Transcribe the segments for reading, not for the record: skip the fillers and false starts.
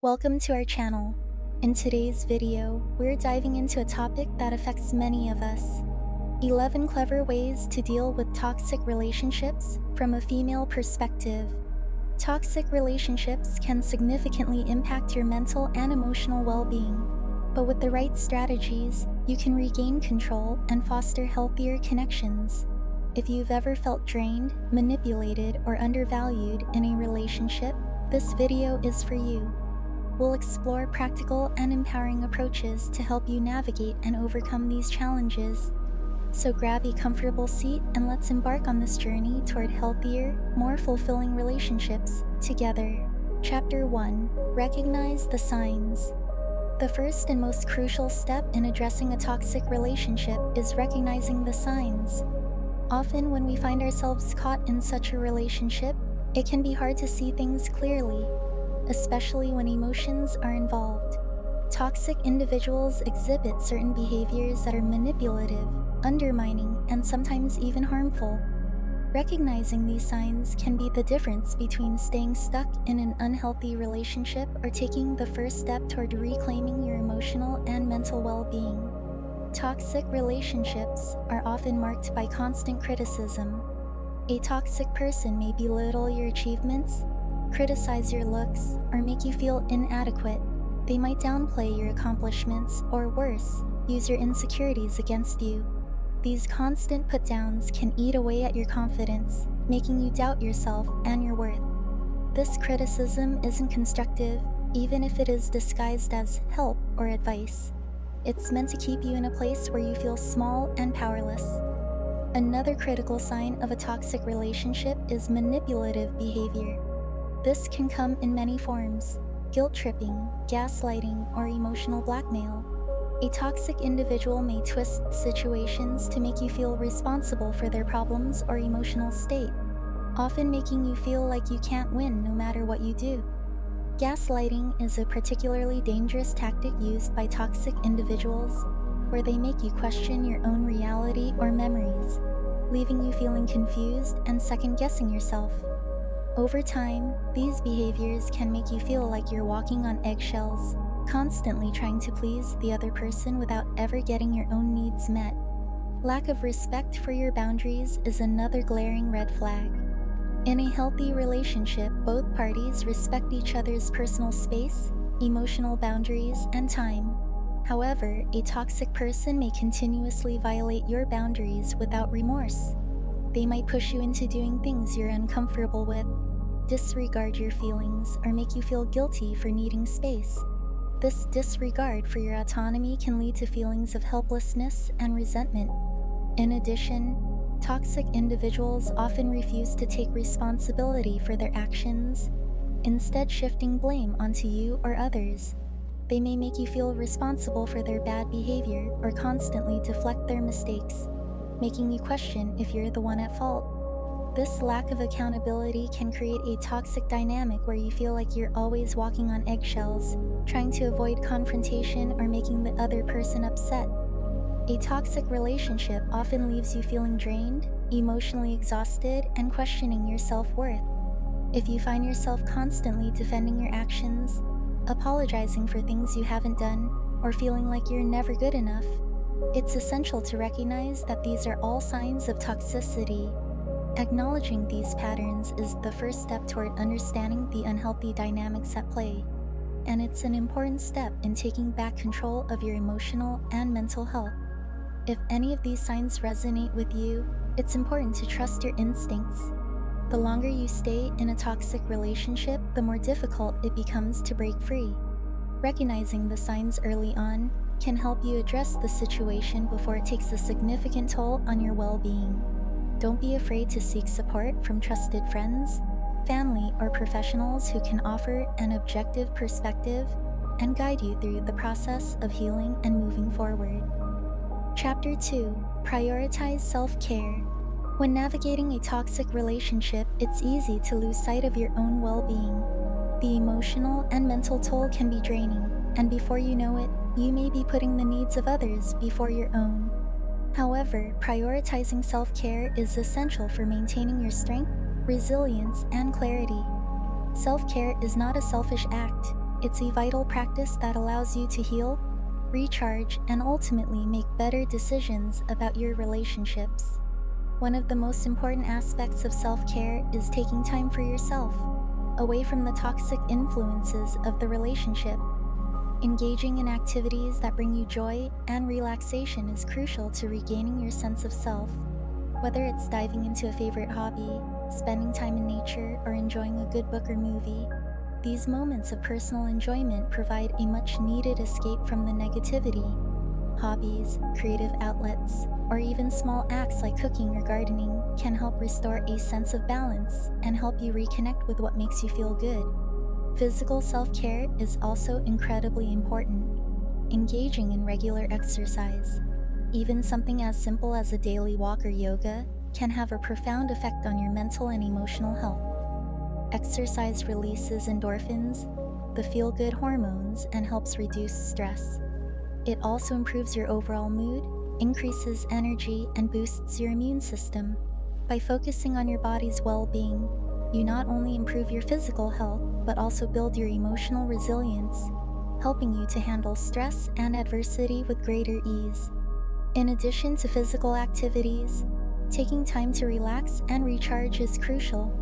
Welcome to our channel. In today's video, we're diving into a topic that affects many of us. 11 clever ways to deal with toxic relationships from a female perspective. Toxic relationships can significantly impact your mental and emotional well-being, but with the right strategies, you can regain control and foster healthier connections. If you've ever felt drained, manipulated, or undervalued in a relationship, this video is for you. We'll explore practical and empowering approaches to help you navigate and overcome these challenges. So grab a comfortable seat and let's embark on this journey toward healthier, more fulfilling relationships together. Chapter 1: Recognize the signs. The first and most crucial step in addressing a toxic relationship is recognizing the signs. Often when we find ourselves caught in such a relationship, it can be hard to see things clearly, especially when emotions are involved. Toxic individuals exhibit certain behaviors that are manipulative, undermining, and sometimes even harmful. Recognizing these signs can be the difference between staying stuck in an unhealthy relationship or taking the first step toward reclaiming your emotional and mental well-being. Toxic relationships are often marked by constant criticism. A toxic person may belittle your achievements, criticize your looks, or make you feel inadequate. They might downplay your accomplishments, or worse, use your insecurities against you. These constant put-downs can eat away at your confidence, making you doubt yourself and your worth. This criticism isn't constructive, even if it is disguised as help or advice. It's meant to keep you in a place where you feel small and powerless. Another critical sign of a toxic relationship is manipulative behavior. This can come in many forms: guilt-tripping, gaslighting, or emotional blackmail. A toxic individual may twist situations to make you feel responsible for their problems or emotional state, often making you feel like you can't win no matter what you do. Gaslighting is a particularly dangerous tactic used by toxic individuals, where they make you question your own reality or memories, leaving you feeling confused and second-guessing yourself. Over time, these behaviors can make you feel like you're walking on eggshells, constantly trying to please the other person without ever getting your own needs met. Lack of respect for your boundaries is another glaring red flag. In a healthy relationship, both parties respect each other's personal space, emotional boundaries, and time. However, a toxic person may continuously violate your boundaries without remorse. They might push you into doing things you're uncomfortable with, disregard your feelings, or make you feel guilty for needing space. This disregard for your autonomy can lead to feelings of helplessness and resentment. In addition, toxic individuals often refuse to take responsibility for their actions, instead shifting blame onto you or others. They may make you feel responsible for their bad behavior or constantly deflect their mistakes, making you question if you're the one at fault. This lack of accountability can create a toxic dynamic where you feel like you're always walking on eggshells, trying to avoid confrontation or making the other person upset. A toxic relationship often leaves you feeling drained, emotionally exhausted, and questioning your self-worth. If you find yourself constantly defending your actions, apologizing for things you haven't done, or feeling like you're never good enough, it's essential to recognize that these are all signs of toxicity. Acknowledging these patterns is the first step toward understanding the unhealthy dynamics at play, and it's an important step in taking back control of your emotional and mental health. If any of these signs resonate with you, it's important to trust your instincts. The longer you stay in a toxic relationship, the more difficult it becomes to break free. Recognizing the signs early on can help you address the situation before it takes a significant toll on your well-being. Don't be afraid to seek support from trusted friends, family, or professionals who can offer an objective perspective and guide you through the process of healing and moving forward. Chapter 2: Prioritize self-care. When navigating a toxic relationship, it's easy to lose sight of your own well-being. The emotional and mental toll can be draining, and before you know it, you may be putting the needs of others before your own. However, prioritizing self-care is essential for maintaining your strength, resilience, and clarity. Self-care is not a selfish act. It's a vital practice that allows you to heal, recharge, and ultimately make better decisions about your relationships. One of the most important aspects of self-care is taking time for yourself, away from the toxic influences of the relationship. Engaging in activities that bring you joy and relaxation is crucial to regaining your sense of self. Whether it's diving into a favorite hobby, spending time in nature, or enjoying a good book or movie, these moments of personal enjoyment provide a much-needed escape from the negativity. Hobbies, creative outlets, or even small acts like cooking or gardening can help restore a sense of balance and help you reconnect with what makes you feel good. Physical self-care is also incredibly important. Engaging in regular exercise, even something as simple as a daily walk or yoga, can have a profound effect on your mental and emotional health. Exercise releases endorphins, the feel-good hormones, and helps reduce stress. It also improves your overall mood, increases energy, and boosts your immune system. By focusing on your body's well-being, you not only improve your physical health, but also build your emotional resilience, helping you to handle stress and adversity with greater ease. In addition to physical activities, taking time to relax and recharge is crucial.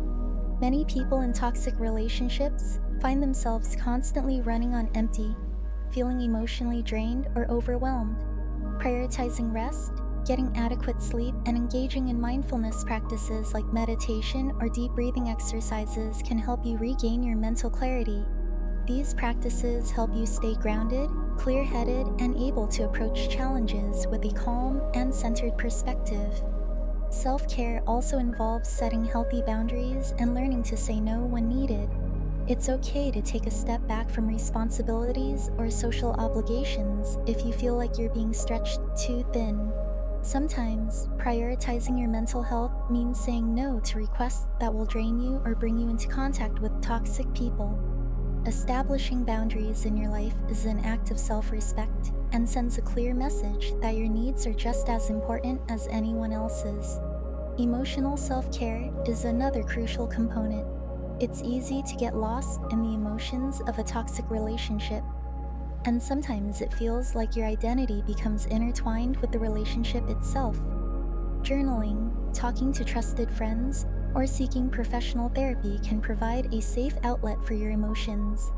Many people in toxic relationships find themselves constantly running on empty, feeling emotionally drained or overwhelmed. Prioritizing rest, getting adequate sleep, and engaging in mindfulness practices like meditation or deep breathing exercises can help you regain your mental clarity. These practices help you stay grounded, clear-headed, and able to approach challenges with a calm and centered perspective. Self-care also involves setting healthy boundaries and learning to say no when needed. It's okay to take a step back from responsibilities or social obligations if you feel like you're being stretched too thin. Sometimes, prioritizing your mental health means saying no to requests that will drain you or bring you into contact with toxic people. Establishing boundaries in your life is an act of self-respect and sends a clear message that your needs are just as important as anyone else's. Emotional self-care is another crucial component. It's easy to get lost in the emotions of a toxic relationship, and sometimes it feels like your identity becomes intertwined with the relationship itself. Journaling, talking to trusted friends, or seeking professional therapy can provide a safe outlet for your emotions.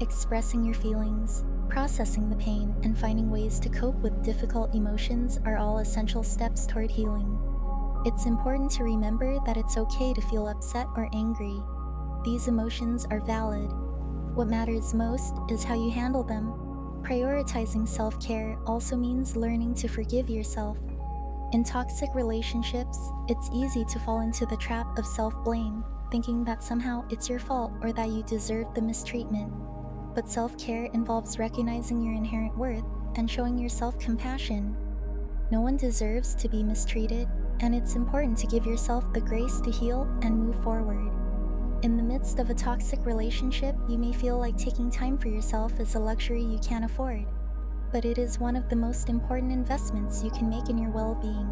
Expressing your feelings, processing the pain, and finding ways to cope with difficult emotions are all essential steps toward healing. It's important to remember that it's okay to feel upset or angry. These emotions are valid. What matters most is how you handle them. Prioritizing self-care also means learning to forgive yourself. In toxic relationships, it's easy to fall into the trap of self-blame, thinking that somehow it's your fault or that you deserve the mistreatment. But self-care involves recognizing your inherent worth and showing yourself compassion. No one deserves to be mistreated, and it's important to give yourself the grace to heal and move forward. In the midst of a toxic relationship, you may feel like taking time for yourself is a luxury you can't afford, but it is one of the most important investments you can make in your well-being.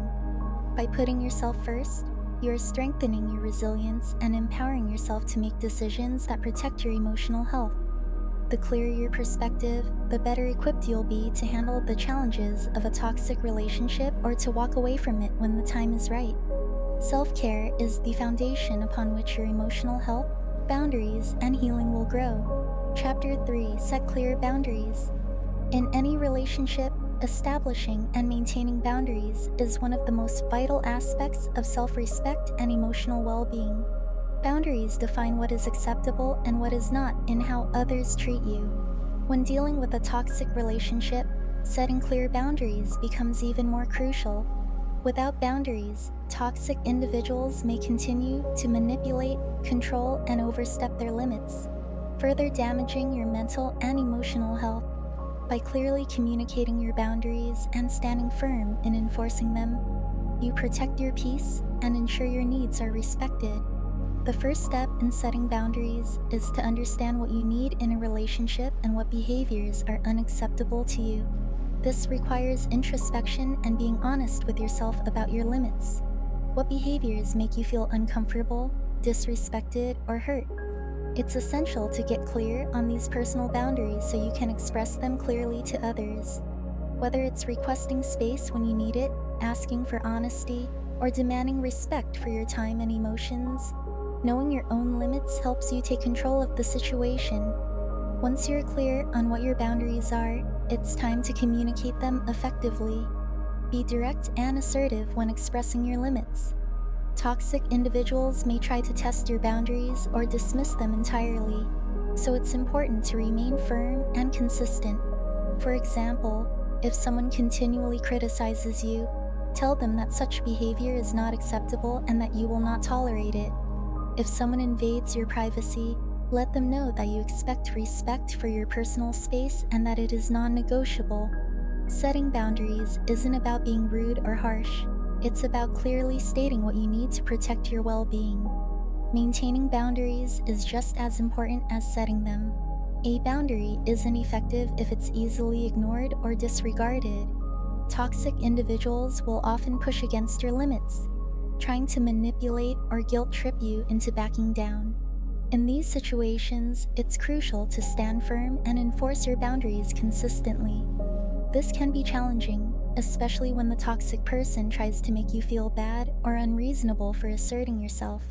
By putting yourself first, you are strengthening your resilience and empowering yourself to make decisions that protect your emotional health. The clearer your perspective, the better equipped you'll be to handle the challenges of a toxic relationship or to walk away from it when the time is right. Self-care is the foundation upon which your emotional health, boundaries, and healing will grow. Chapter 3: Set clear boundaries. In any relationship, establishing and maintaining boundaries is one of the most vital aspects of self-respect and emotional well-being. Boundaries define what is acceptable and what is not in how others treat you. When dealing with a toxic relationship, setting clear boundaries becomes even more crucial. Without boundaries, toxic individuals may continue to manipulate, control, and overstep their limits, further damaging your mental and emotional health. By clearly communicating your boundaries and standing firm in enforcing them, you protect your peace and ensure your needs are respected. The first step in setting boundaries is to understand what you need in a relationship and what behaviors are unacceptable to you. This requires introspection and being honest with yourself about your limits. What behaviors make you feel uncomfortable, disrespected, or hurt? It's essential to get clear on these personal boundaries so you can express them clearly to others. Whether it's requesting space when you need it, asking for honesty, or demanding respect for your time and emotions, knowing your own limits helps you take control of the situation. Once you're clear on what your boundaries are, it's time to communicate them effectively. Be direct and assertive when expressing your limits. Toxic individuals may try to test your boundaries or dismiss them entirely, so it's important to remain firm and consistent. For example, if someone continually criticizes you, tell them that such behavior is not acceptable and that you will not tolerate it. If someone invades your privacy, let them know that you expect respect for your personal space and that it is non-negotiable. Setting boundaries isn't about being rude or harsh. It's about clearly stating what you need to protect your well-being. Maintaining boundaries is just as important as setting them. A boundary isn't effective if it's easily ignored or disregarded. Toxic individuals will often push against your limits, trying to manipulate or guilt-trip you into backing down. In these situations, it's crucial to stand firm and enforce your boundaries consistently. This can be challenging, especially when the toxic person tries to make you feel bad or unreasonable for asserting yourself.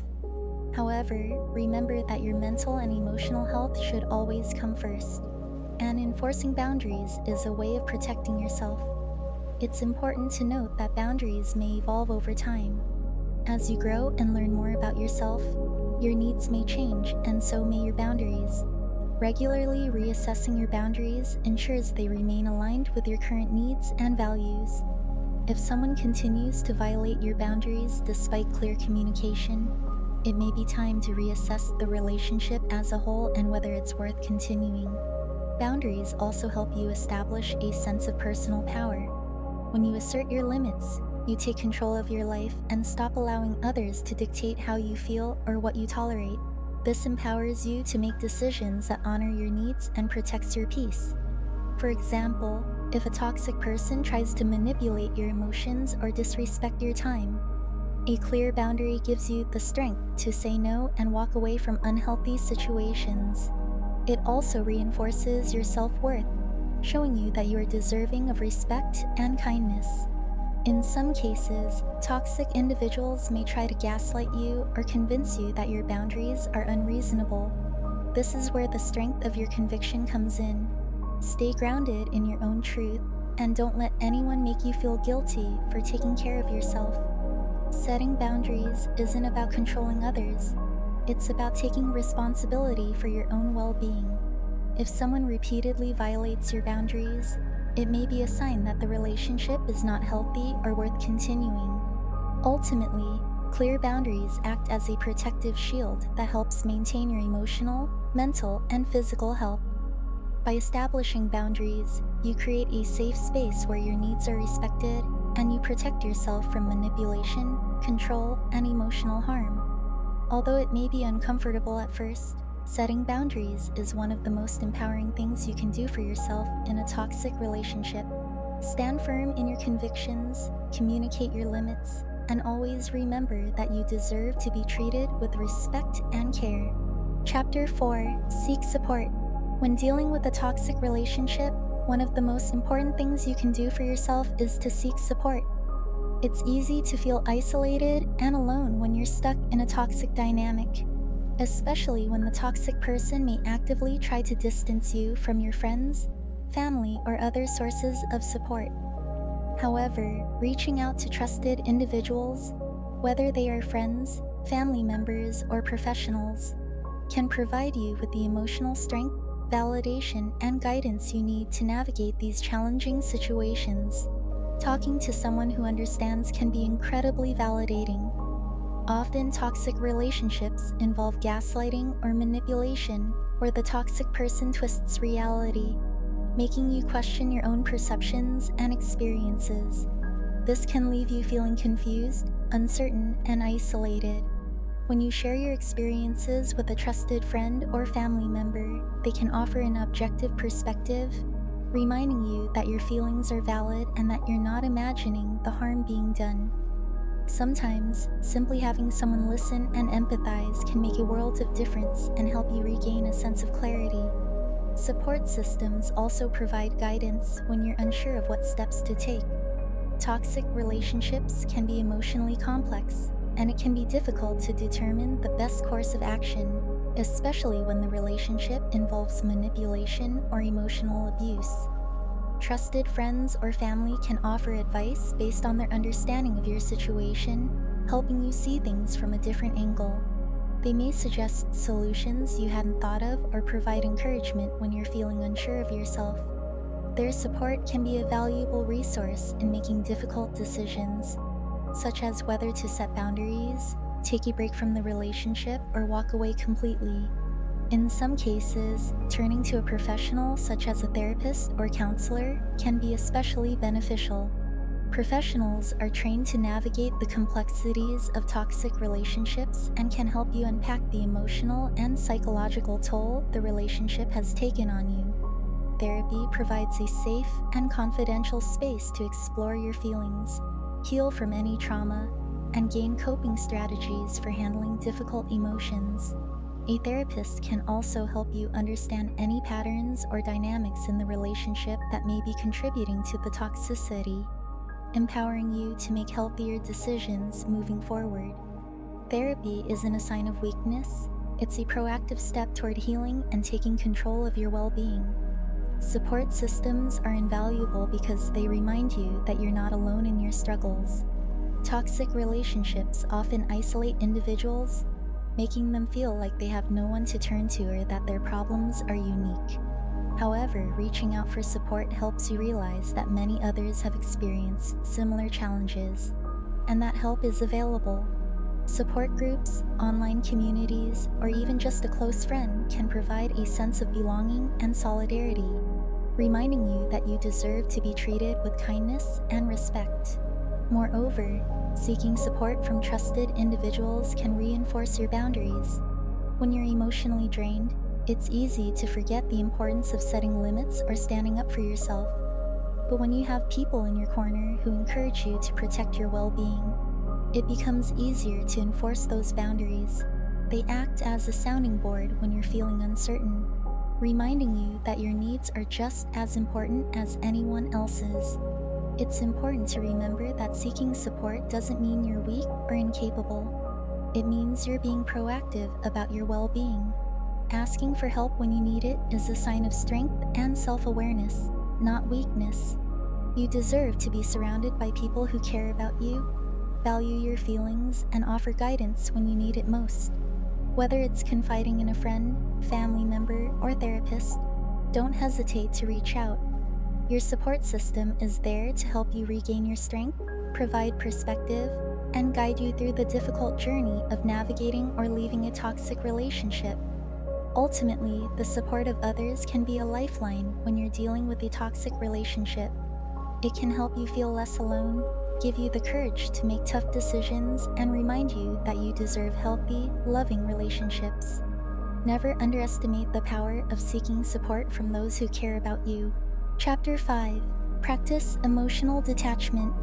However, remember that your mental and emotional health should always come first, and enforcing boundaries is a way of protecting yourself. It's important to note that boundaries may evolve over time. As you grow and learn more about yourself, your needs may change, and so may your boundaries. Regularly reassessing your boundaries ensures they remain aligned with your current needs and values. If someone continues to violate your boundaries despite clear communication, it may be time to reassess the relationship as a whole and whether it's worth continuing. Boundaries also help you establish a sense of personal power. When you assert your limits, you take control of your life and stop allowing others to dictate how you feel or what you tolerate. This empowers you to make decisions that honor your needs and protects your peace. For example, if a toxic person tries to manipulate your emotions or disrespect your time, a clear boundary gives you the strength to say no and walk away from unhealthy situations. It also reinforces your self-worth, showing you that you are deserving of respect and kindness. In some cases, toxic individuals may try to gaslight you or convince you that your boundaries are unreasonable. This is where the strength of your conviction comes in. Stay grounded in your own truth and don't let anyone make you feel guilty for taking care of yourself. Setting boundaries isn't about controlling others. It's about taking responsibility for your own well-being. If someone repeatedly violates your boundaries, it may be a sign that the relationship is not healthy or worth continuing. Ultimately, clear boundaries act as a protective shield that helps maintain your emotional, mental, and physical health. By establishing boundaries, you create a safe space where your needs are respected and you protect yourself from manipulation, control, and emotional harm. Although it may be uncomfortable at first, setting boundaries is one of the most empowering things you can do for yourself in a toxic relationship. Stand firm in your convictions, communicate your limits, and always remember that you deserve to be treated with respect and care. Chapter 4: Seek support. When dealing with a toxic relationship, one of the most important things you can do for yourself is to seek support. It's easy to feel isolated and alone when you're stuck in a toxic dynamic, especially when the toxic person may actively try to distance you from your friends, family, or other sources of support. However, reaching out to trusted individuals, whether they are friends, family members, or professionals, can provide you with the emotional strength, validation, and guidance you need to navigate these challenging situations. Talking to someone who understands can be incredibly validating. Often, toxic relationships involve gaslighting or manipulation, where the toxic person twists reality, making you question your own perceptions and experiences. This can leave you feeling confused, uncertain, and isolated. When you share your experiences with a trusted friend or family member, they can offer an objective perspective, reminding you that your feelings are valid and that you're not imagining the harm being done. Sometimes, simply having someone listen and empathize can make a world of difference and help you regain a sense of clarity. Support systems also provide guidance when you're unsure of what steps to take. Toxic relationships can be emotionally complex, and it can be difficult to determine the best course of action, especially when the relationship involves manipulation or emotional abuse. Trusted friends or family can offer advice based on their understanding of your situation, helping you see things from a different angle. They may suggest solutions you hadn't thought of or provide encouragement when you're feeling unsure of yourself. Their support can be a valuable resource in making difficult decisions, such as whether to set boundaries, take a break from the relationship, or walk away completely. In some cases, turning to a professional such as a therapist or counselor can be especially beneficial. Professionals are trained to navigate the complexities of toxic relationships and can help you unpack the emotional and psychological toll the relationship has taken on you. Therapy provides a safe and confidential space to explore your feelings, heal from any trauma, and gain coping strategies for handling difficult emotions. A therapist can also help you understand any patterns or dynamics in the relationship that may be contributing to the toxicity, empowering you to make healthier decisions moving forward. Therapy isn't a sign of weakness, it's a proactive step toward healing and taking control of your well-being. Support systems are invaluable because they remind you that you're not alone in your struggles. Toxic relationships often isolate individuals, making them feel like they have no one to turn to or that their problems are unique. However, reaching out for support helps you realize that many others have experienced similar challenges, and that help is available. Support groups, online communities, or even just a close friend can provide a sense of belonging and solidarity, reminding you that you deserve to be treated with kindness and respect. Moreover, seeking support from trusted individuals can reinforce your boundaries. When you're emotionally drained, it's easy to forget the importance of setting limits or standing up for yourself. But when you have people in your corner who encourage you to protect your well-being, it becomes easier to enforce those boundaries. They act as a sounding board when you're feeling uncertain, reminding you that your needs are just as important as anyone else's. It's important to remember that seeking support doesn't mean you're weak or incapable. It means you're being proactive about your well-being. Asking for help when you need it is a sign of strength and self-awareness, not weakness. You deserve to be surrounded by people who care about you, value your feelings, and offer guidance when you need it most. Whether it's confiding in a friend, family member, or therapist, don't hesitate to reach out. Your support system is there to help you regain your strength, provide perspective, and guide you through the difficult journey of navigating or leaving a toxic relationship. Ultimately, the support of others can be a lifeline when you're dealing with a toxic relationship. It can help you feel less alone, give you the courage to make tough decisions, and remind you that you deserve healthy, loving relationships. Never underestimate the power of seeking support from those who care about you. Chapter 5. Practice emotional detachment.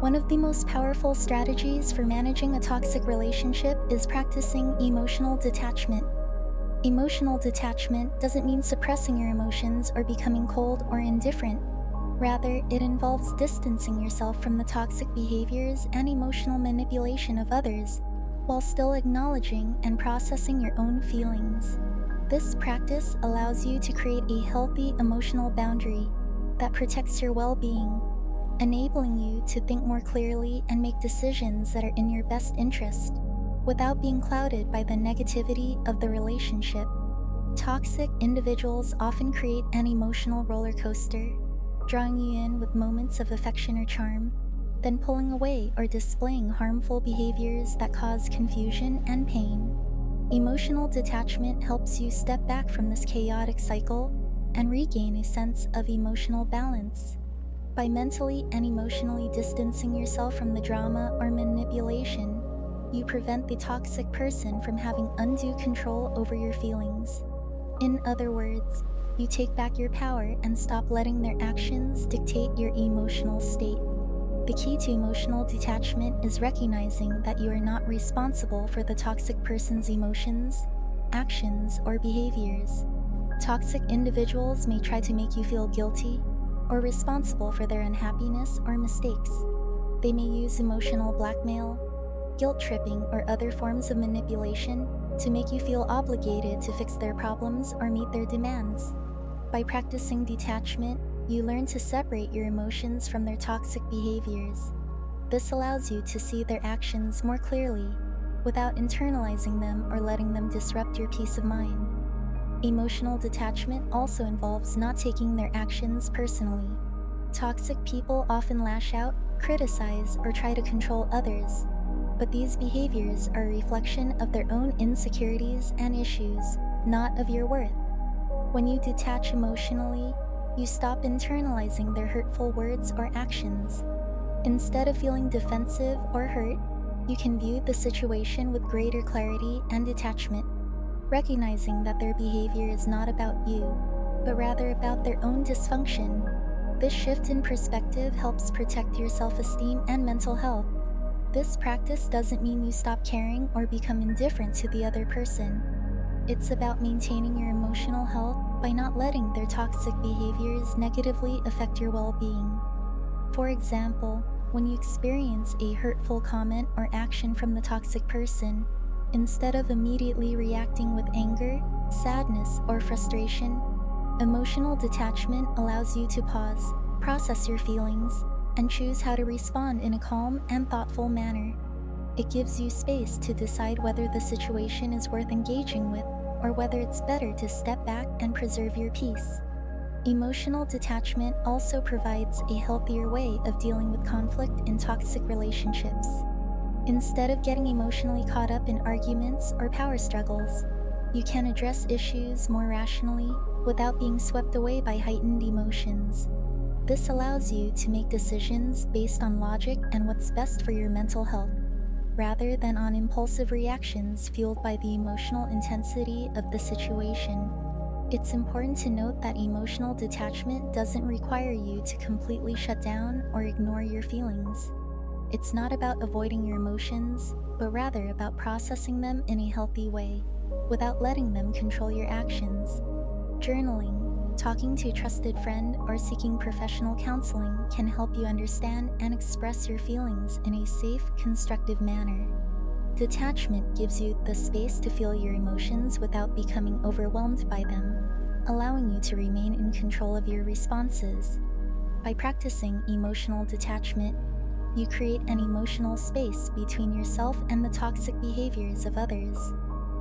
One of the most powerful strategies for managing a toxic relationship is practicing emotional detachment. Emotional detachment doesn't mean suppressing your emotions or becoming cold or indifferent. Rather, it involves distancing yourself from the toxic behaviors and emotional manipulation of others, while still acknowledging and processing your own feelings. This practice allows you to create a healthy emotional boundary that protects your well-being, enabling you to think more clearly and make decisions that are in your best interest, without being clouded by the negativity of the relationship. Toxic individuals often create an emotional roller coaster, drawing you in with moments of affection or charm, then pulling away or displaying harmful behaviors that cause confusion and pain. Emotional detachment helps you step back from this chaotic cycle and regain a sense of emotional balance. By mentally and emotionally distancing yourself from the drama or manipulation, you prevent the toxic person from having undue control over your feelings. In other words, you take back your power and stop letting their actions dictate your emotional state. The key to emotional detachment is recognizing that you are not responsible for the toxic person's emotions, actions, or behaviors. Toxic individuals may try to make you feel guilty or responsible for their unhappiness or mistakes. They may use emotional blackmail, guilt tripping, or other forms of manipulation to make you feel obligated to fix their problems or meet their demands. By practicing detachment, you learn to separate your emotions from their toxic behaviors. This allows you to see their actions more clearly without internalizing them or letting them disrupt your peace of mind. Emotional detachment also involves not taking their actions personally. Toxic people often lash out, criticize, or try to control others, but these behaviors are a reflection of their own insecurities and issues, not of your worth. When you detach emotionally, you stop internalizing their hurtful words or actions. Instead of feeling defensive or hurt, you can view the situation with greater clarity and detachment, recognizing that their behavior is not about you, but rather about their own dysfunction. This shift in perspective helps protect your self-esteem and mental health. This practice doesn't mean you stop caring or become indifferent to the other person. It's about maintaining your emotional health by not letting their toxic behaviors negatively affect your well-being. For example, when you experience a hurtful comment or action from the toxic person, instead of immediately reacting with anger, sadness, or frustration, emotional detachment allows you to pause, process your feelings, and choose how to respond in a calm and thoughtful manner. It gives you space to decide whether the situation is worth engaging with or whether it's better to step back and preserve your peace. Emotional detachment also provides a healthier way of dealing with conflict in toxic relationships. Instead of getting emotionally caught up in arguments or power struggles, you can address issues more rationally without being swept away by heightened emotions. This allows you to make decisions based on logic and what's best for your mental health, rather than on impulsive reactions fueled by the emotional intensity of the situation. It's important to note that emotional detachment doesn't require you to completely shut down or ignore your feelings. It's not about avoiding your emotions, but rather about processing them in a healthy way, without letting them control your actions. Journaling, talking to a trusted friend, or seeking professional counseling can help you understand and express your feelings in a safe, constructive manner. Detachment gives you the space to feel your emotions without becoming overwhelmed by them, allowing you to remain in control of your responses. By practicing emotional detachment, you create an emotional space between yourself and the toxic behaviors of others.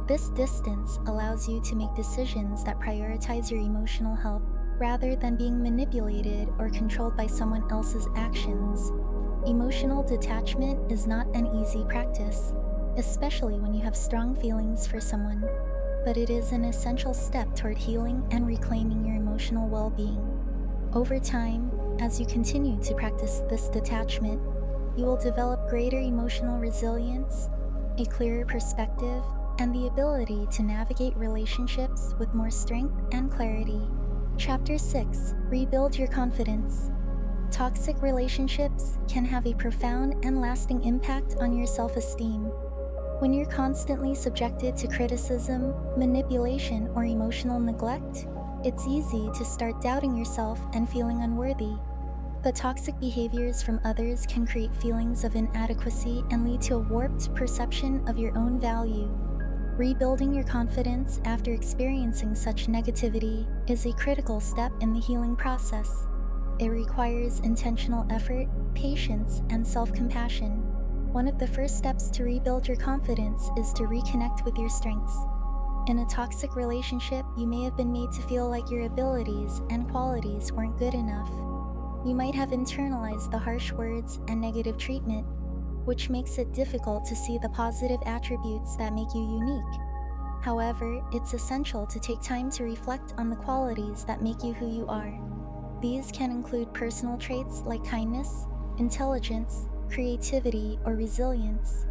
This distance allows you to make decisions that prioritize your emotional health rather than being manipulated or controlled by someone else's actions. Emotional detachment is not an easy practice, especially when you have strong feelings for someone, but it is an essential step toward healing and reclaiming your emotional well-being. Over time, as you continue to practice this detachment, you will develop greater emotional resilience, a clearer perspective, and the ability to navigate relationships with more strength and clarity. Chapter 6: Rebuild Your Confidence. Toxic relationships can have a profound and lasting impact on your self-esteem. When you're constantly subjected to criticism, manipulation, or emotional neglect, it's easy to start doubting yourself and feeling unworthy. The toxic behaviors from others can create feelings of inadequacy and lead to a warped perception of your own value. Rebuilding your confidence after experiencing such negativity is a critical step in the healing process. It requires intentional effort, patience, and self-compassion. One of the first steps to rebuild your confidence is to reconnect with your strengths. In a toxic relationship, you may have been made to feel like your abilities and qualities weren't good enough. You might have internalized the harsh words and negative treatment, which makes it difficult to see the positive attributes that make you unique. However, it's essential to take time to reflect on the qualities that make you who you are. These can include personal traits like kindness, intelligence, creativity, or resilience.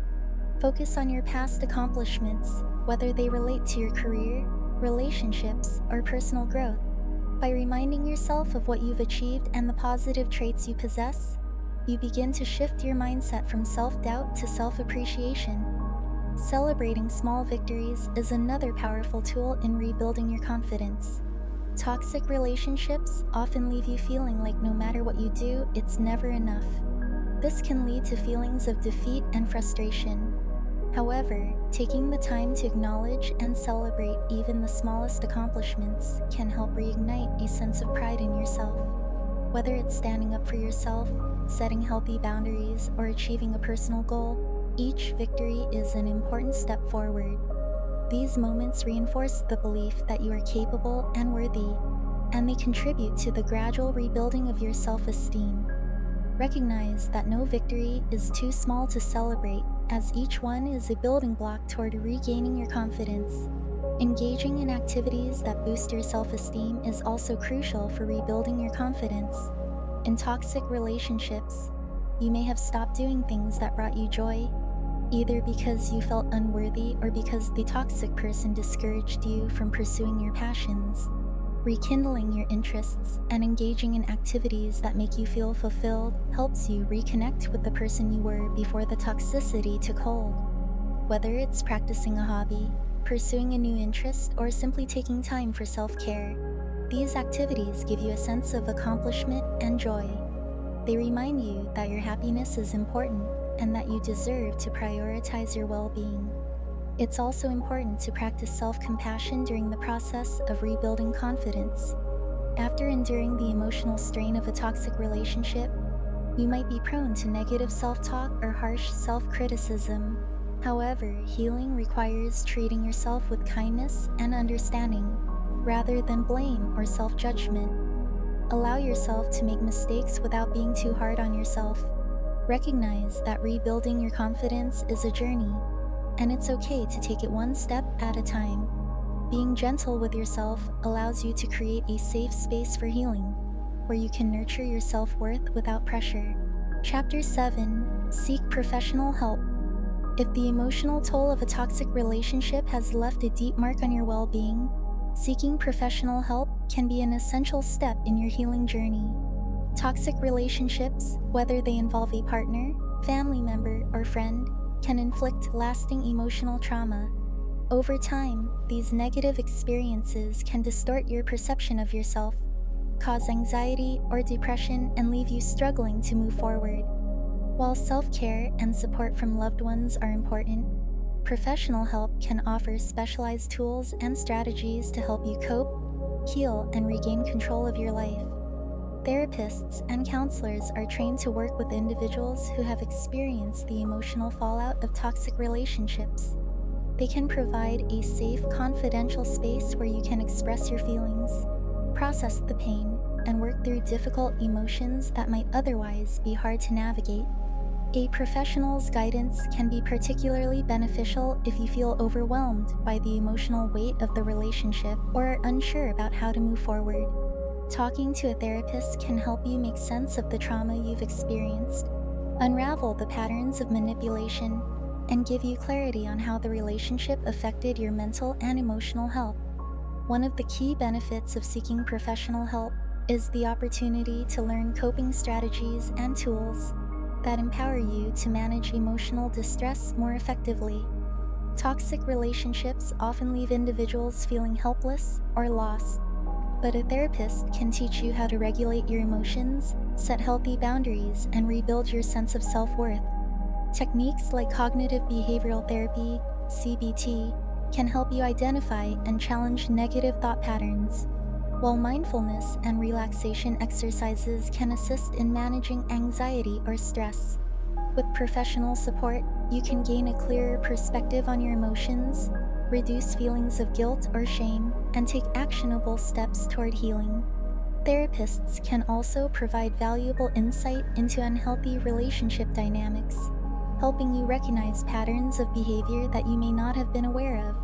Focus on your past accomplishments, whether they relate to your career, relationships, or personal growth. By reminding yourself of what you've achieved and the positive traits you possess, you begin to shift your mindset from self-doubt to self-appreciation. Celebrating small victories is another powerful tool in rebuilding your confidence. Toxic relationships often leave you feeling like no matter what you do, it's never enough. This can lead to feelings of defeat and frustration. However, taking the time to acknowledge and celebrate even the smallest accomplishments can help reignite a sense of pride in yourself. Whether it's standing up for yourself, setting healthy boundaries, or achieving a personal goal, each victory is an important step forward. These moments reinforce the belief that you are capable and worthy, and they contribute to the gradual rebuilding of your self-esteem. Recognize that no victory is too small to celebrate, as each one is a building block toward regaining your confidence. Engaging in activities that boost your self-esteem is also crucial for rebuilding your confidence. In toxic relationships, you may have stopped doing things that brought you joy, either because you felt unworthy or because the toxic person discouraged you from pursuing your passions. Rekindling your interests and engaging in activities that make you feel fulfilled helps you reconnect with the person you were before the toxicity took hold. Whether it's practicing a hobby, pursuing a new interest, or simply taking time for self-care, these activities give you a sense of accomplishment and joy. They remind you that your happiness is important and that you deserve to prioritize your well-being. It's also important to practice self-compassion during the process of rebuilding confidence. After enduring the emotional strain of a toxic relationship, you might be prone to negative self-talk or harsh self-criticism. However, healing requires treating yourself with kindness and understanding, rather than blame or self-judgment. Allow yourself to make mistakes without being too hard on yourself. Recognize that rebuilding your confidence is a journey, and it's okay to take it one step at a time. Being gentle with yourself allows you to create a safe space for healing, where you can nurture your self-worth without pressure. Chapter 7: Seek professional help. If the emotional toll of a toxic relationship has left a deep mark on your well-being, seeking professional help can be an essential step in your healing journey. Toxic relationships, whether they involve a partner, family member, or friend, can inflict lasting emotional trauma. Over time, these negative experiences can distort your perception of yourself, cause anxiety or depression, and leave you struggling to move forward. While self-care and support from loved ones are important, professional help can offer specialized tools and strategies to help you cope, heal, and regain control of your life. Therapists and counselors are trained to work with individuals who have experienced the emotional fallout of toxic relationships. They can provide a safe, confidential space where you can express your feelings, process the pain, and work through difficult emotions that might otherwise be hard to navigate. A professional's guidance can be particularly beneficial if you feel overwhelmed by the emotional weight of the relationship or are unsure about how to move forward. Talking to a therapist can help you make sense of the trauma you've experienced, unravel the patterns of manipulation, and give you clarity on how the relationship affected your mental and emotional health. One of the key benefits of seeking professional help is the opportunity to learn coping strategies and tools that empower you to manage emotional distress more effectively. Toxic relationships often leave individuals feeling helpless or lost, but a therapist can teach you how to regulate your emotions, set healthy boundaries, and rebuild your sense of self-worth. Techniques like cognitive behavioral therapy, CBT, can help you identify and challenge negative thought patterns, while mindfulness and relaxation exercises can assist in managing anxiety or stress. With professional support, you can gain a clearer perspective on your emotions, reduce feelings of guilt or shame, and take actionable steps toward healing. Therapists can also provide valuable insight into unhealthy relationship dynamics, helping you recognize patterns of behavior that you may not have been aware of.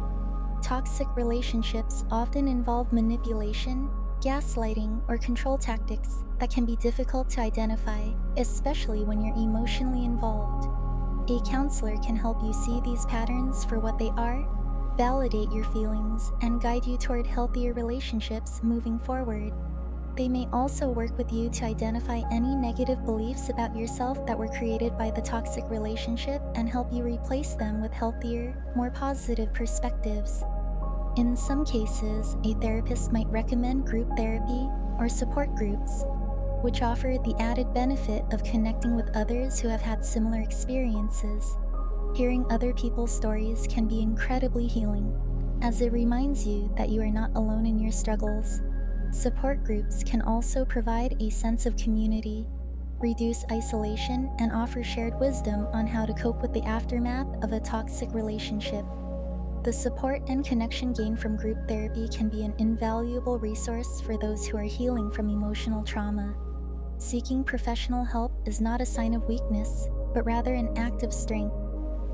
Toxic relationships often involve manipulation, gaslighting, or control tactics that can be difficult to identify, especially when you're emotionally involved. A counselor can help you see these patterns for what they are, validate your feelings, and guide you toward healthier relationships moving forward. They may also work with you to identify any negative beliefs about yourself that were created by the toxic relationship and help you replace them with healthier, more positive perspectives. In some cases, a therapist might recommend group therapy or support groups, which offer the added benefit of connecting with others who have had similar experiences. Hearing other people's stories can be incredibly healing, as it reminds you that you are not alone in your struggles. Support groups can also provide a sense of community, reduce isolation, and offer shared wisdom on how to cope with the aftermath of a toxic relationship. The support and connection gained from group therapy can be an invaluable resource for those who are healing from emotional trauma. Seeking professional help is not a sign of weakness, but rather an act of strength.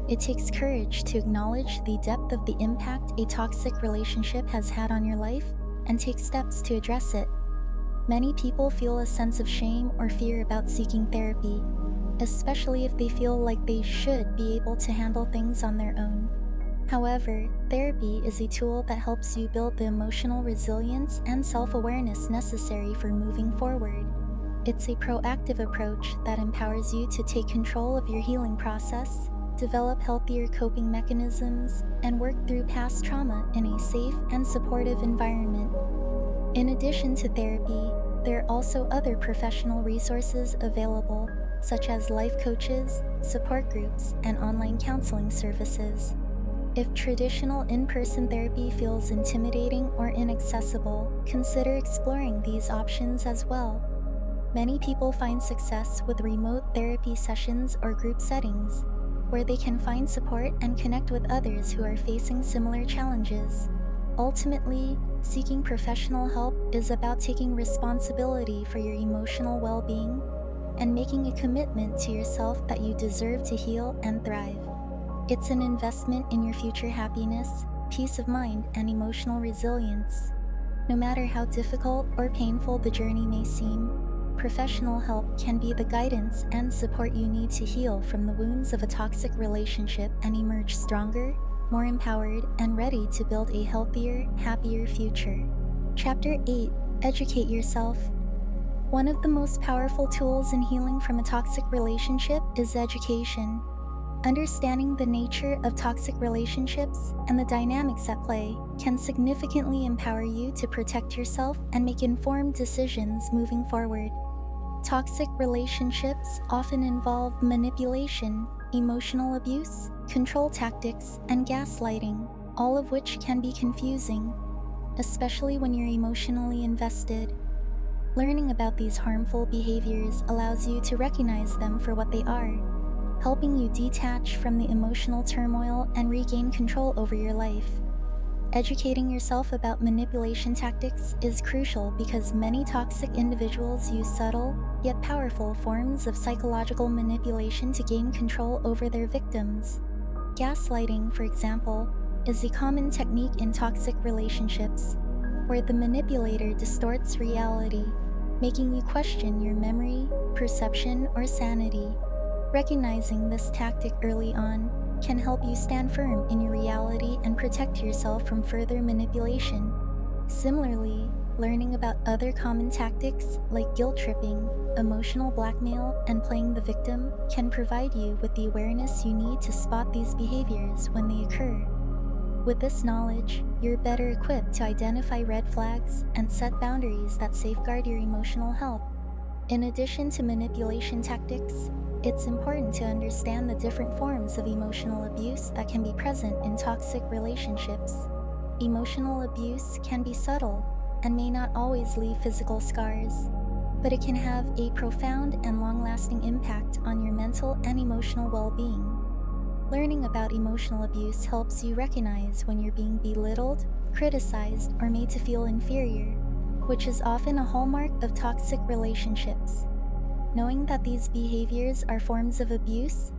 It takes courage to acknowledge the depth of the impact a toxic relationship has had on your life and take steps to address it. Many people feel a sense of shame or fear about seeking therapy, especially if they feel like they should be able to handle things on their own. However, therapy is a tool that helps you build the emotional resilience and self-awareness necessary for moving forward. It's a proactive approach that empowers you to take control of your healing process, develop healthier coping mechanisms, and work through past trauma in a safe and supportive environment. In addition to therapy, there are also other professional resources available, such as life coaches, support groups, and online counseling services. If traditional in-person therapy feels intimidating or inaccessible, consider exploring these options as well. Many people find success with remote therapy sessions or group settings, where they can find support and connect with others who are facing similar challenges. Ultimately, seeking professional help is about taking responsibility for your emotional well-being and making a commitment to yourself that you deserve to heal and thrive. It's an investment in your future happiness, peace of mind, and emotional resilience. No matter how difficult or painful the journey may seem, professional help can be the guidance and support you need to heal from the wounds of a toxic relationship and emerge stronger, more empowered, and ready to build a healthier, happier future. Chapter 8: Educate Yourself. One of the most powerful tools in healing from a toxic relationship is education. Understanding the nature of toxic relationships and the dynamics at play can significantly empower you to protect yourself and make informed decisions moving forward. Toxic relationships often involve manipulation, emotional abuse, control tactics, and gaslighting, all of which can be confusing, especially when you're emotionally invested. Learning about these harmful behaviors allows you to recognize them for what they are, helping you detach from the emotional turmoil and regain control over your life. Educating yourself about manipulation tactics is crucial because many toxic individuals use subtle, yet powerful forms of psychological manipulation to gain control over their victims. Gaslighting, for example, is a common technique in toxic relationships, where the manipulator distorts reality, making you question your memory, perception, or sanity. Recognizing this tactic early on can help you stand firm in your reality and protect yourself from further manipulation. Similarly, learning about other common tactics like guilt tripping, emotional blackmail, and playing the victim can provide you with the awareness you need to spot these behaviors when they occur. With this knowledge, you're better equipped to identify red flags and set boundaries that safeguard your emotional health. In addition to manipulation tactics, it's important to understand the different forms of emotional abuse that can be present in toxic relationships. Emotional abuse can be subtle and may not always leave physical scars, but it can have a profound and long-lasting impact on your mental and emotional well-being. Learning about emotional abuse helps you recognize when you're being belittled, criticized, or made to feel inferior, which is often a hallmark of toxic relationships. Knowing that these behaviors are forms of abuse,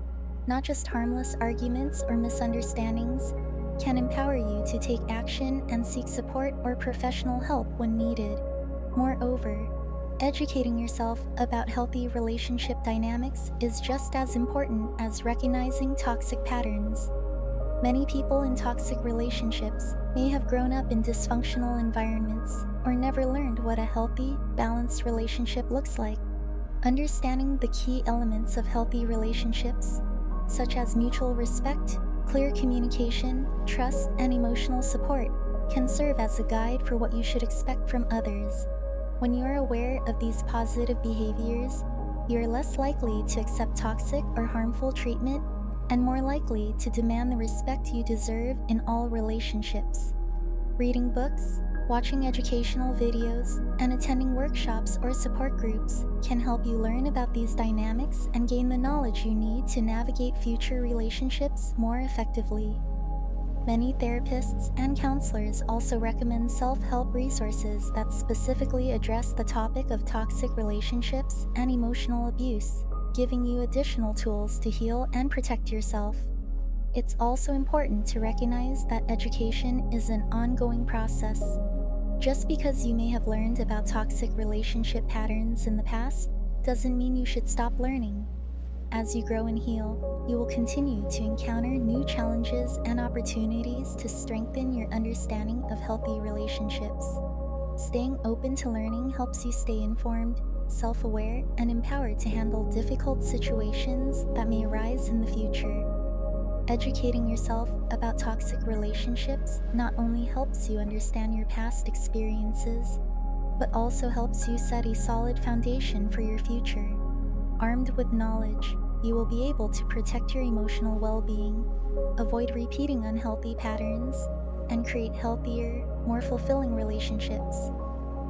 not just harmless arguments or misunderstandings, can empower you to take action and seek support or professional help when needed. Moreover, educating yourself about healthy relationship dynamics is just as important as recognizing toxic patterns. Many people in toxic relationships may have grown up in dysfunctional environments or never learned what a healthy, balanced relationship looks like. Understanding the key elements of healthy relationships, such as mutual respect, clear communication, trust, and emotional support, can serve as a guide for what you should expect from others. When you are aware of these positive behaviors, you are less likely to accept toxic or harmful treatment and more likely to demand the respect you deserve in all relationships. Reading books, watching educational videos, and attending workshops or support groups can help you learn about these dynamics and gain the knowledge you need to navigate future relationships more effectively. Many therapists and counselors also recommend self-help resources that specifically address the topic of toxic relationships and emotional abuse, giving you additional tools to heal and protect yourself. It's also important to recognize that education is an ongoing process. Just because you may have learned about toxic relationship patterns in the past doesn't mean you should stop learning. As you grow and heal, you will continue to encounter new challenges and opportunities to strengthen your understanding of healthy relationships. Staying open to learning helps you stay informed, self-aware, and empowered to handle difficult situations that may arise in the future. Educating yourself about toxic relationships not only helps you understand your past experiences, but also helps you set a solid foundation for your future. Armed with knowledge, you will be able to protect your emotional well-being, avoid repeating unhealthy patterns, and create healthier, more fulfilling relationships.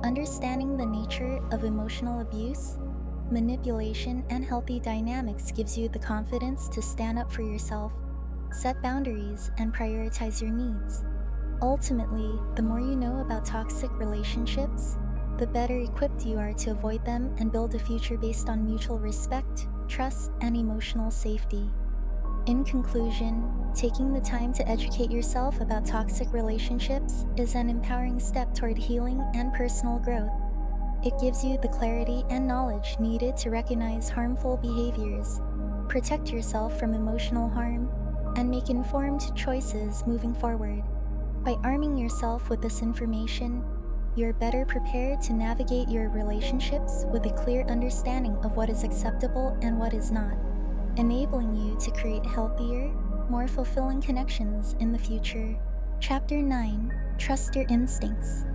Understanding the nature of emotional abuse, manipulation, and healthy dynamics gives you the confidence to stand up for yourself, set boundaries, and prioritize your needs. Ultimately, the more you know about toxic relationships, the better equipped you are to avoid them and build a future based on mutual respect, trust, and emotional safety. In conclusion, taking the time to educate yourself about toxic relationships is an empowering step toward healing and personal growth. It gives you the clarity and knowledge needed to recognize harmful behaviors, protect yourself from emotional harm, and make informed choices moving forward. By arming yourself with this information, you're better prepared to navigate your relationships with a clear understanding of what is acceptable and what is not, enabling you to create healthier, more fulfilling connections in the future. Chapter 9: Trust Your Instincts.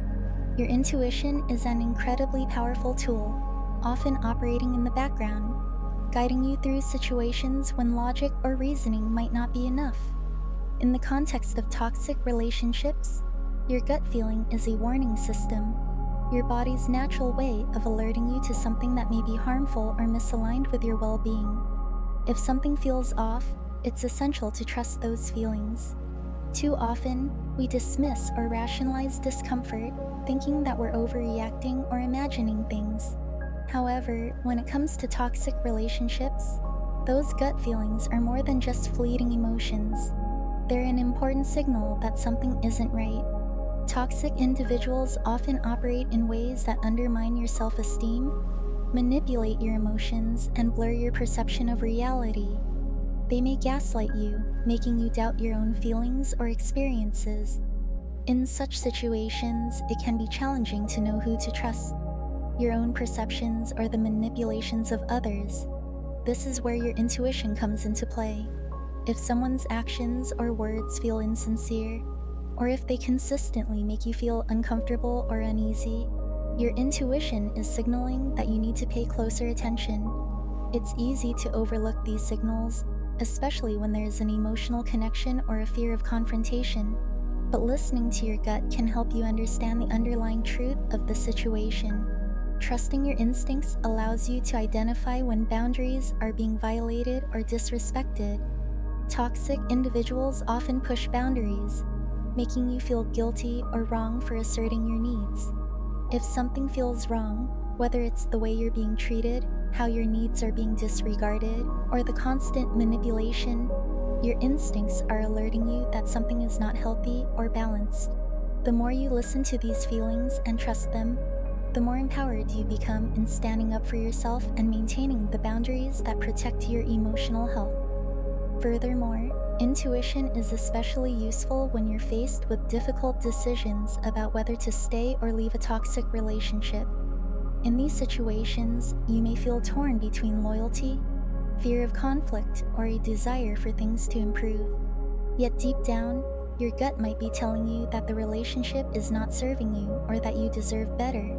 Your intuition is an incredibly powerful tool, often operating in the background, guiding you through situations when logic or reasoning might not be enough. In the context of toxic relationships, your gut feeling is a warning system, your body's natural way of alerting you to something that may be harmful or misaligned with your well-being. If something feels off, it's essential to trust those feelings. Too often, we dismiss or rationalize discomfort, thinking that we're overreacting or imagining things. However, when it comes to toxic relationships, those gut feelings are more than just fleeting emotions. They're an important signal that something isn't right. Toxic individuals often operate in ways that undermine your self-esteem, manipulate your emotions, and blur your perception of reality. They may gaslight you, making you doubt your own feelings or experiences. In such situations, it can be challenging to know who to trust, your own perceptions or the manipulations of others. This is where your intuition comes into play. If someone's actions or words feel insincere, or if they consistently make you feel uncomfortable or uneasy, your intuition is signaling that you need to pay closer attention. It's easy to overlook these signals, especially when there's an emotional connection or a fear of confrontation. But listening to your gut can help you understand the underlying truth of the situation. Trusting your instincts allows you to identify when boundaries are being violated or disrespected. Toxic individuals often push boundaries, making you feel guilty or wrong for asserting your needs. If something feels wrong, whether it's the way you're being treated, how your needs are being disregarded, or the constant manipulation, your instincts are alerting you that something is not healthy or balanced. The more you listen to these feelings and trust them, the more empowered you become in standing up for yourself and maintaining the boundaries that protect your emotional health. Furthermore, intuition is especially useful when you're faced with difficult decisions about whether to stay or leave a toxic relationship. In these situations, you may feel torn between loyalty, fear of conflict, or a desire for things to improve. Yet deep down, your gut might be telling you that the relationship is not serving you or that you deserve better.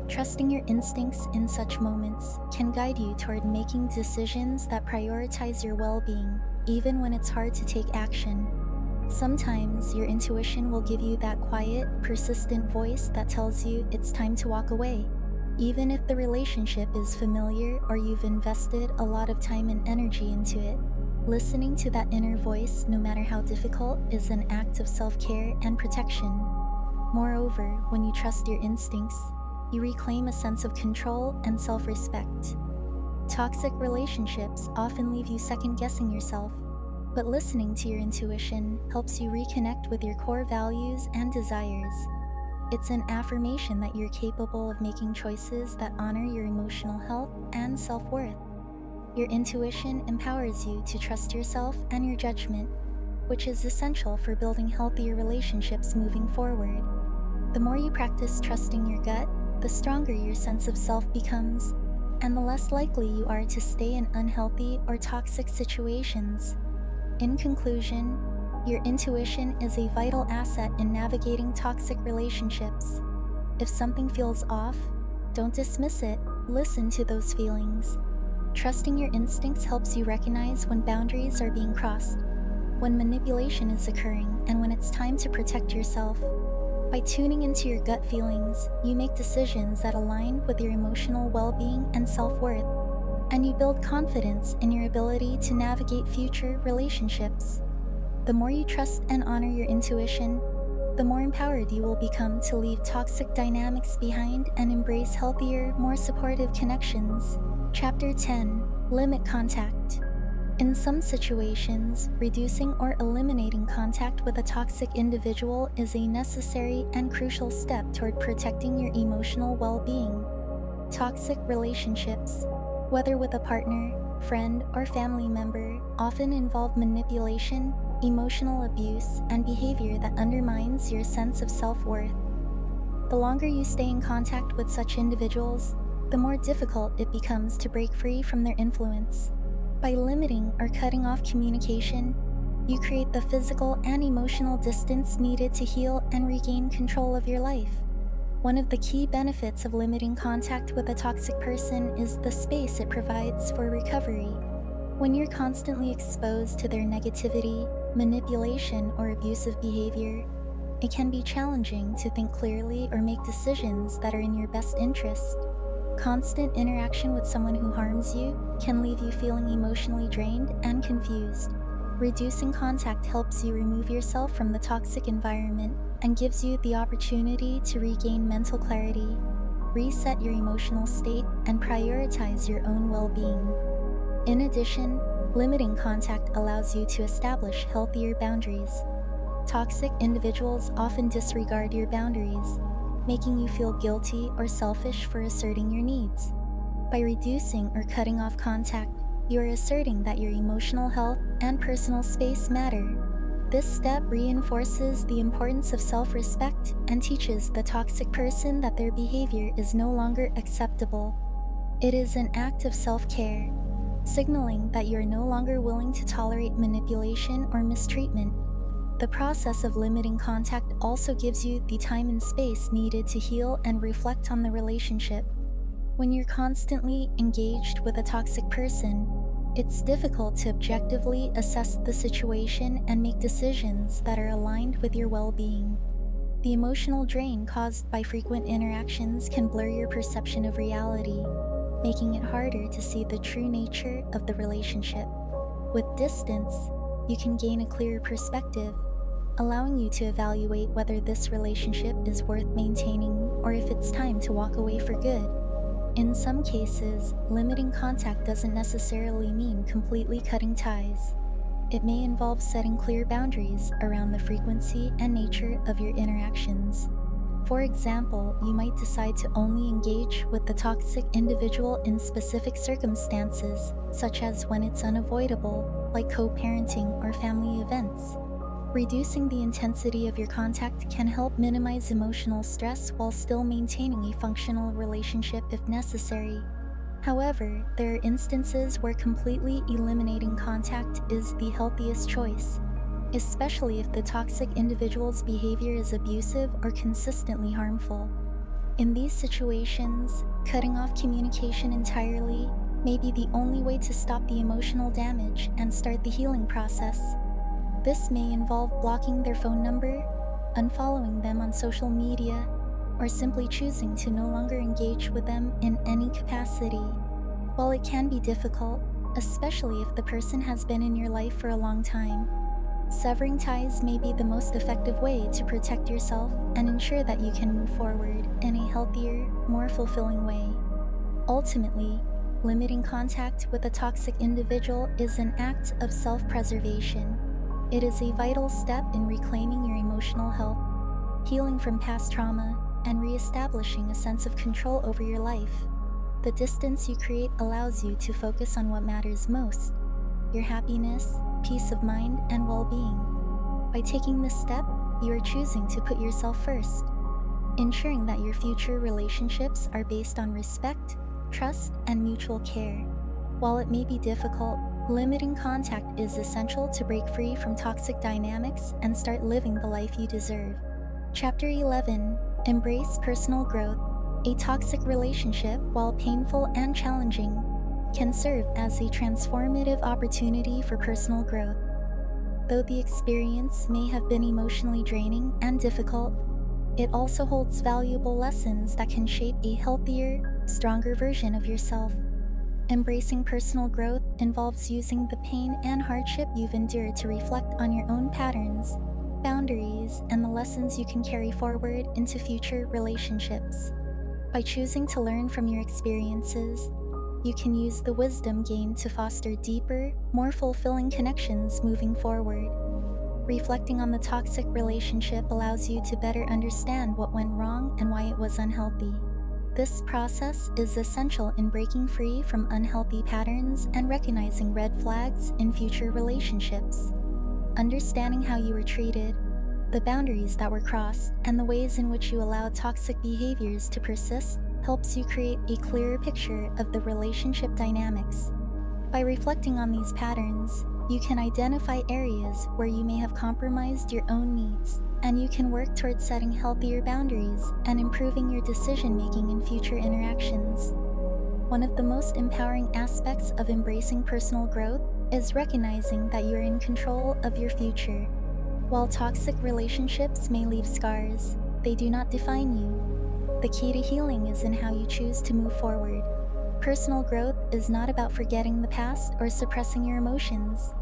Trusting your instincts in such moments can guide you toward making decisions that prioritize your well-being, even when it's hard to take action. Sometimes your intuition will give you that quiet, persistent voice that tells you it's time to walk away, even if the relationship is familiar or you've invested a lot of time and energy into it. Listening to that inner voice, no matter how difficult, is an act of self-care and protection. Moreover, when you trust your instincts, you reclaim a sense of control and self-respect. Toxic relationships often leave you second-guessing yourself, but listening to your intuition helps you reconnect with your core values and desires. It's an affirmation that you're capable of making choices that honor your emotional health and self-worth. Your intuition empowers you to trust yourself and your judgment, which is essential for building healthier relationships moving forward. The more you practice trusting your gut, the stronger your sense of self becomes, and the less likely you are to stay in unhealthy or toxic situations. In conclusion, your intuition is a vital asset in navigating toxic relationships. If something feels off, don't dismiss it, listen to those feelings. Trusting your instincts helps you recognize when boundaries are being crossed, when manipulation is occurring, and when it's time to protect yourself. By tuning into your gut feelings, you make decisions that align with your emotional well-being and self-worth, and you build confidence in your ability to navigate future relationships. The more you trust and honor your intuition, the more empowered you will become to leave toxic dynamics behind and embrace healthier, more supportive connections. Chapter 10. Limit contact. In some situations, reducing or eliminating contact with a toxic individual is a necessary and crucial step toward protecting your emotional well-being. Toxic relationships, whether with a partner, friend, or family member, often involve manipulation, emotional abuse, and behavior that undermines your sense of self-worth. The longer you stay in contact with such individuals, the more difficult it becomes to break free from their influence. By limiting or cutting off communication, you create the physical and emotional distance needed to heal and regain control of your life. One of the key benefits of limiting contact with a toxic person is the space it provides for recovery. When you're constantly exposed to their negativity, manipulation, or abusive behavior, it can be challenging to think clearly or make decisions that are in your best interest. Constant interaction with someone who harms you can leave you feeling emotionally drained and confused. Reducing contact helps you remove yourself from the toxic environment and gives you the opportunity to regain mental clarity, reset your emotional state, and prioritize your own well-being. In addition, limiting contact allows you to establish healthier boundaries. Toxic individuals often disregard your boundaries, making you feel guilty or selfish for asserting your needs. By reducing or cutting off contact, you are asserting that your emotional health and personal space matter. This step reinforces the importance of self-respect and teaches the toxic person that their behavior is no longer acceptable. It is an act of self-care, signaling that you are no longer willing to tolerate manipulation or mistreatment. The process of limiting contact also gives you the time and space needed to heal and reflect on the relationship. When you're constantly engaged with a toxic person, it's difficult to objectively assess the situation and make decisions that are aligned with your well-being. The emotional drain caused by frequent interactions can blur your perception of reality, making it harder to see the true nature of the relationship. With distance, you can gain a clearer perspective, allowing you to evaluate whether this relationship is worth maintaining or if it's time to walk away for good. In some cases, limiting contact doesn't necessarily mean completely cutting ties. It may involve setting clear boundaries around the frequency and nature of your interactions. For example, you might decide to only engage with the toxic individual in specific circumstances, such as when it's unavoidable, like co-parenting or family events. Reducing the intensity of your contact can help minimize emotional stress while still maintaining a functional relationship if necessary. However, there are instances where completely eliminating contact is the healthiest choice, especially if the toxic individual's behavior is abusive or consistently harmful. In these situations, cutting off communication entirely may be the only way to stop the emotional damage and start the healing process. This may involve blocking their phone number, unfollowing them on social media, or simply choosing to no longer engage with them in any capacity. While it can be difficult, especially if the person has been in your life for a long time, severing ties may be the most effective way to protect yourself and ensure that you can move forward in a healthier, more fulfilling way. Ultimately, limiting contact with a toxic individual is an act of self-preservation. It is a vital step in reclaiming your emotional health, healing from past trauma, and re-establishing a sense of control over your life. The distance you create allows you to focus on what matters most: your happiness, peace of mind, and well-being. By taking this step, you are choosing to put yourself first, ensuring that your future relationships are based on respect, trust, and mutual care. While it may be difficult, limiting contact is essential to break free from toxic dynamics and start living the life you deserve. Chapter 11: Embrace Personal Growth. A toxic relationship, while painful and challenging, can serve as a transformative opportunity for personal growth. Though the experience may have been emotionally draining and difficult, it also holds valuable lessons that can shape a healthier, stronger version of yourself. Embracing personal growth involves using the pain and hardship you've endured to reflect on your own patterns, boundaries, and the lessons you can carry forward into future relationships. By choosing to learn from your experiences, you can use the wisdom gained to foster deeper, more fulfilling connections moving forward. Reflecting on the toxic relationship allows you to better understand what went wrong and why it was unhealthy. This process is essential in breaking free from unhealthy patterns and recognizing red flags in future relationships. Understanding how you were treated, the boundaries that were crossed, and the ways in which you allowed toxic behaviors to persist helps you create a clearer picture of the relationship dynamics. By reflecting on these patterns, you can identify areas where you may have compromised your own needs, and you can work towards setting healthier boundaries and improving your decision-making in future interactions. One of the most empowering aspects of embracing personal growth is recognizing that you are in control of your future. While toxic relationships may leave scars, they do not define you. The key to healing is in how you choose to move forward. Personal growth is not about forgetting the past or suppressing your emotions.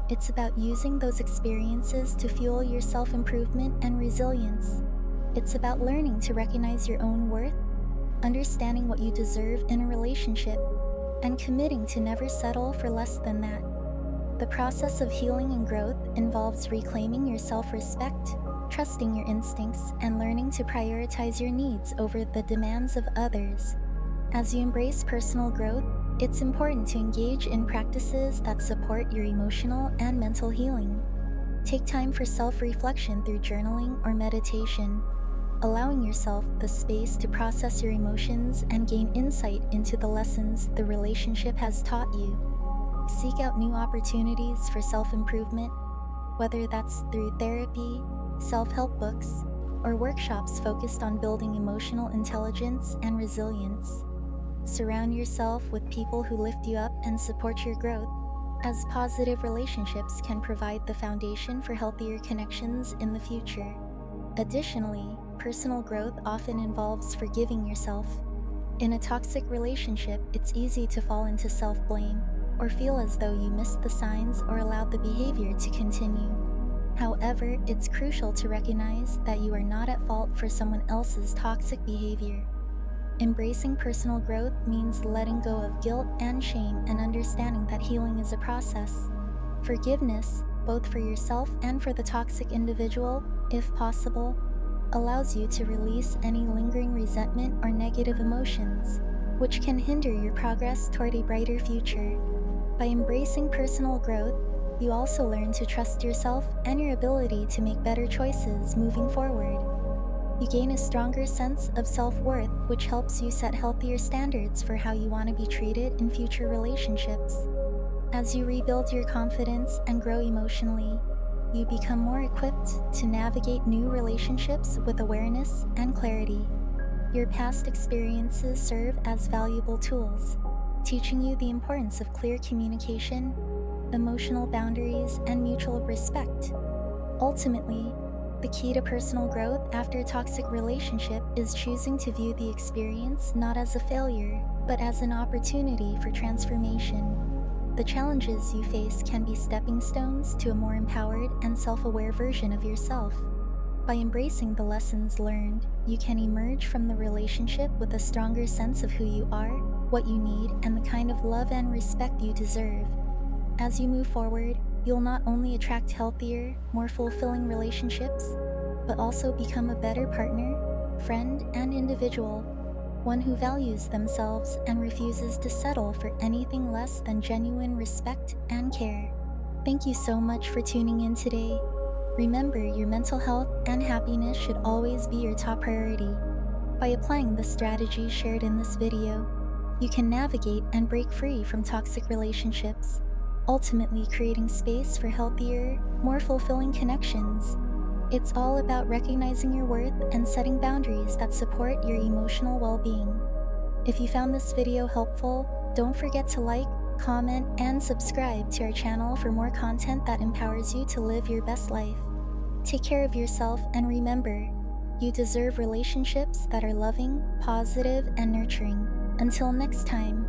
It's about using those experiences to fuel your self-improvement and resilience. It's about learning to recognize your own worth, understanding what you deserve in a relationship, and committing to never settle for less than that. The process of healing and growth involves reclaiming your self-respect, trusting your instincts, and learning to prioritize your needs over the demands of others. As you embrace personal growth, it's important to engage in practices that support your emotional and mental healing. Take time for self-reflection through journaling or meditation, allowing yourself the space to process your emotions and gain insight into the lessons the relationship has taught you. Seek out new opportunities for self-improvement, whether that's through therapy, self-help books, or workshops focused on building emotional intelligence and resilience. Surround yourself with people who lift you up and support your growth, as positive relationships can provide the foundation for healthier connections in the future. Additionally, personal growth often involves forgiving yourself. In a toxic relationship, it's easy to fall into self-blame or feel as though you missed the signs or allowed the behavior to continue. However, it's crucial to recognize that you are not at fault for someone else's toxic behavior. Embracing personal growth means letting go of guilt and shame and understanding that healing is a process. Forgiveness, both for yourself and for the toxic individual, if possible, allows you to release any lingering resentment or negative emotions, which can hinder your progress toward a brighter future. By embracing personal growth, You also learn to trust yourself and your ability to make better choices moving forward. You gain a stronger sense of self-worth, which helps you set healthier standards for how you want to be treated in future relationships. As you rebuild your confidence and grow emotionally, you become more equipped to navigate new relationships with awareness and clarity. Your past experiences serve as valuable tools, teaching you the importance of clear communication, emotional boundaries, and mutual respect. Ultimately, the key to personal growth after a toxic relationship is choosing to view the experience not as a failure, but as an opportunity for transformation. The challenges you face can be stepping stones to a more empowered and self-aware version of yourself. By embracing the lessons learned, you can emerge from the relationship with a stronger sense of who you are, what you need, and the kind of love and respect you deserve. As you move forward, you'll not only attract healthier, more fulfilling relationships, but also become a better partner, friend, and individual, one who values themselves and refuses to settle for anything less than genuine respect and care. Thank you so much for tuning in today. Remember, your mental health and happiness should always be your top priority. By applying the strategies shared in this video, you can navigate and break free from toxic relationships, ultimately creating space for healthier, more fulfilling connections. It's all about recognizing your worth and setting boundaries that support your emotional well-being. If you found this video helpful, don't forget to like, comment, and subscribe to our channel for more content that empowers you to live your best life. Take care of yourself and remember, you deserve relationships that are loving, positive, and nurturing. Until next time.